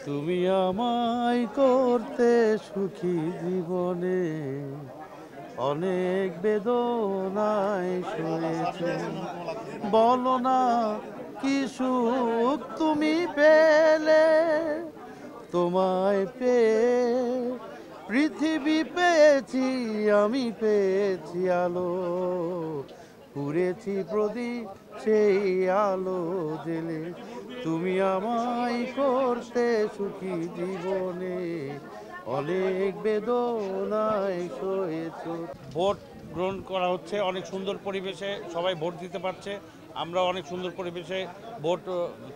তুমি আমায় করতে সুখী জীবনে অনেক বেদনায় সয়েছে। বলো না কি সুখ তুমি পেলে, তোমায় পেয়ে পৃথিবী পেয়েছি, আমি পেয়েছি আলো, পুড়েছি প্রদীপ সেই আলো জেলে। তুমি আমায় করতে সুখী জীবনে অনেক বেদনায় সয়েছ। ভোট গ্রহণ করা হচ্ছে অনেক সুন্দর পরিবেশে, সবাই ভোট দিতে পারছে। আমরা অনেক সুন্দর পরিবেশে ভোট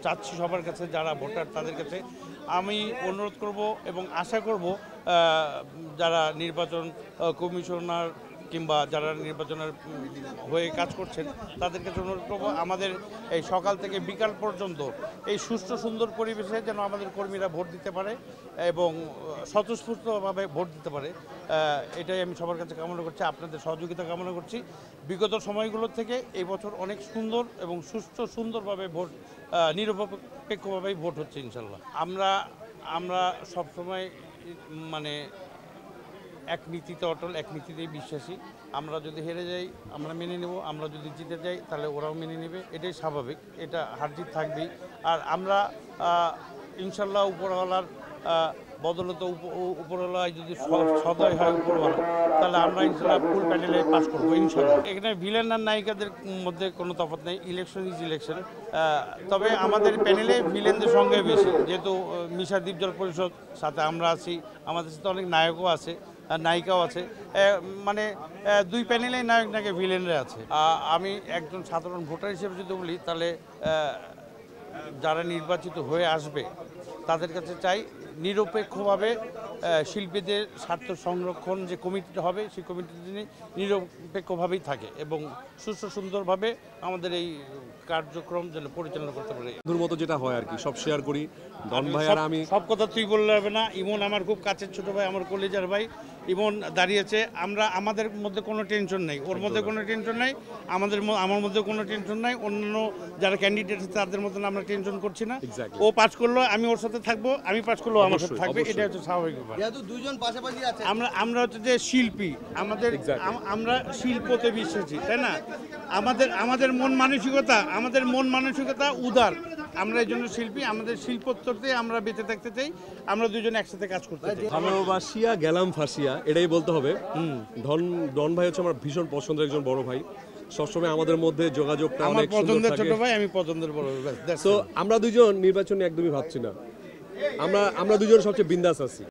চাচ্ছি সবার কাছে, যারা ভোটার তাদের কাছে। আমি অনুরোধ করব এবং আশা করব যারা নির্বাচন কমিশনার কিংবা যারা নির্বাচনের হয়ে কাজ করছেন তাদের কাছে অনুরোধ করবো, আমাদের এই সকাল থেকে বিকাল পর্যন্ত এই সুষ্ঠু সুন্দর পরিবেশে যেন আমাদের কর্মীরা ভোট দিতে পারে এবং স্বতঃস্ফূর্তভাবে ভোট দিতে পারে, এটাই আমি সবার কাছে কামনা করছি। আপনাদের সহযোগিতা কামনা করছি। বিগত সময়গুলোর থেকে এই বছর অনেক সুন্দর এবং সুষ্ঠু সুন্দরভাবে ভোট, নিরপেক্ষভাবেই ভোট হচ্ছে ইনশাল্লাহ। আমরা সবসময় মানে এক নীতিতে অটল, এক নীতিতেই বিশ্বাসী। আমরা যদি হেরে যাই আমরা মেনে নেব, আমরা যদি জিতে যাই তাহলে ওরাও মেনে নেবে, এটাই স্বাভাবিক, এটা হার জিত থাকবেই। আর আমরা ইনশাল্লাহ উপরওয়ালার বদলতে, উপরওয়ালায় যদি সদয় হয় উপরওয়ালা, তাহলে আমরা ইনশাল্লাহ ফুল প্যানেলে পাস করবো ইনশাল্লাহ। এখানে ভিলেন আর নায়িকাদের মধ্যে কোনো তফাৎ নেই, ইলেকশন ইজ ইলেকশন। তবে আমাদের প্যানেলে ভিলেনদের সঙ্গে বেশি, যেহেতু মিশা দ্বীপ জল পরিষদ সাথে আমরা আছি, আমাদের সাথে অনেক নায়কও আছে, নায়িকাও আছে, মানে দুই প্যানেলেই নায়ক নায়িকা ভিলেনরা আছে। আমি একজন সাধারণ ভোটার হিসেবে যদি বলি, তাহলে যারা নির্বাচিত হয়ে আসবে তাদের কাছে চাই নিরপেক্ষভাবে শিল্পীদের স্বার্থ সংরক্ষণ যে কমিটিটা হবে সেই কমিটিটি নিরপেক্ষভাবেই থাকে এবং সুষ্ঠু সুন্দরভাবে আমাদের এই কার্যক্রম যেন পরিচালনা করতে পারে। মতো যেটা হয় আর কি সব শেয়ার করি। ডন ভাই আর আমি সব কথা তুই বললে হবে না। ইমন আমার খুব কাছের ছোট ভাই, আমার কলেজার ভাই। ইমন দাঁড়িয়েছে, আমাদের মধ্যে কোনো টেনশন নেই, ওর মধ্যে কোনো টেনশন নেই, আমার মধ্যে কোনো টেনশন নাই। অন্যান্য যারা ক্যান্ডিডেট আছে তাদের মতন আমরা টেনশন করছি না। ও পাস করলো আমি ওর সাথে থাকবো, আমি পাস করলেও আমার সাথে থাকবে, এটা হচ্ছে স্বাভাবিক ব্যাপার। দুজন পাশাপাশি আছে, আমরা হচ্ছে যে শিল্পী, আমরা শিল্পতে বিশ্বাসী, তাই না? আমাদের মন মানসিকতা উদার। আমরা এই জন্য শিল্পী, আমাদের শিল্পোত্তরতে আমরা বেঁচে থাকতে চাই, আমরা দুজন একসাথে কাজ করতে চাই। ভালোবাসিয়া গেলাম ফাঁসিয়া, এটাই বলতে হবে। ডন ভাই হচ্ছে আমার ভীষণ পছন্দের একজন বড় ভাই, সবসময় আমাদের মধ্যে যোগাযোগটা অনেক পছন্দের ছোট ভাই, আমি পছন্দের বড় ভাই। তো আমরা দুজন নির্বাচনে একদমই ভাবছি না, আমরা দুজন সবচেয়ে বিন্দাস আছি।